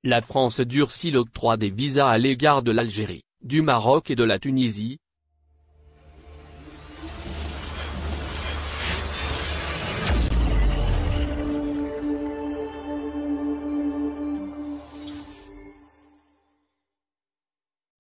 La France durcit l'octroi des visas à l'égard de l'Algérie, du Maroc et de la Tunisie.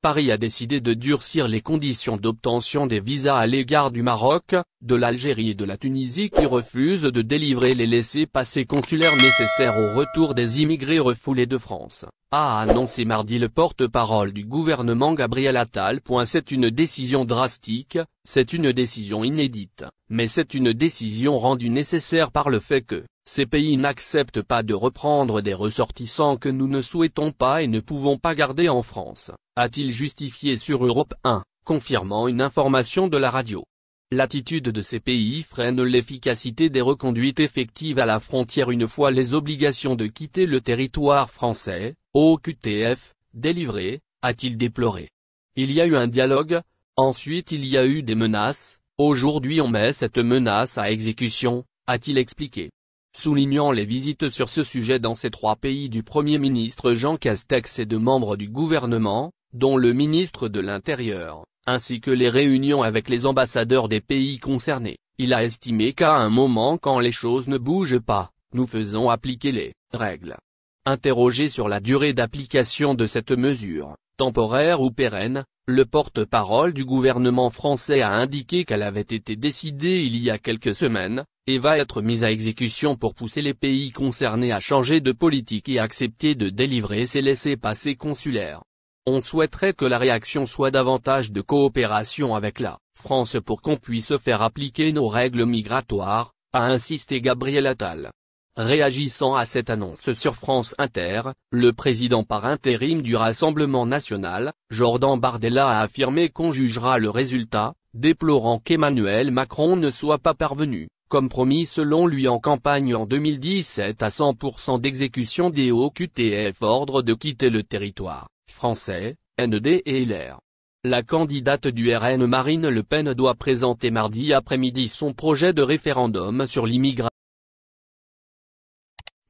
Paris a décidé de durcir les conditions d'obtention des visas à l'égard du Maroc, de l'Algérie et de la Tunisie qui refusent de délivrer les laissez-passer consulaires nécessaires au retour des immigrés refoulés de France, a annoncé mardi le porte-parole du gouvernement Gabriel Attal. C'est une décision drastique, c'est une décision inédite, mais c'est une décision rendue nécessaire par le fait que ces pays n'acceptent pas de reprendre des ressortissants que nous ne souhaitons pas et ne pouvons pas garder en France, a-t-il justifié sur Europe 1, confirmant une information de la radio. L'attitude de ces pays freine l'efficacité des reconduites effectives à la frontière une fois les obligations de quitter le territoire français, OQTF, délivrées, a-t-il déploré. Il y a eu un dialogue, ensuite il y a eu des menaces, aujourd'hui on met cette menace à exécution, a-t-il expliqué. Soulignant les visites sur ce sujet dans ces trois pays du Premier ministre Jean Castex et de membres du gouvernement, dont le ministre de l'Intérieur, ainsi que les réunions avec les ambassadeurs des pays concernés, il a estimé qu'à un moment quand les choses ne bougent pas, nous faisons appliquer les règles. Interrogé sur la durée d'application de cette mesure, temporaire ou pérenne, le porte-parole du gouvernement français a indiqué qu'elle avait été décidée il y a quelques semaines, et va être mise à exécution pour pousser les pays concernés à changer de politique et accepter de délivrer ces laissez-passer consulaires. On souhaiterait que la réaction soit davantage de coopération avec la France pour qu'on puisse faire appliquer nos règles migratoires, a insisté Gabriel Attal. Réagissant à cette annonce sur France Inter, le président par intérim du Rassemblement national, Jordan Bardella a affirmé qu'on jugera le résultat, déplorant qu'Emmanuel Macron ne soit pas parvenu, comme promis selon lui en campagne en 2017 à 100% d'exécution des OQTF ordre de quitter le territoire français, NED et LR. La candidate du RN Marine Le Pen doit présenter mardi après-midi son projet de référendum sur l'immigration.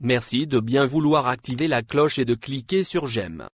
Merci de bien vouloir activer la cloche et de cliquer sur j'aime.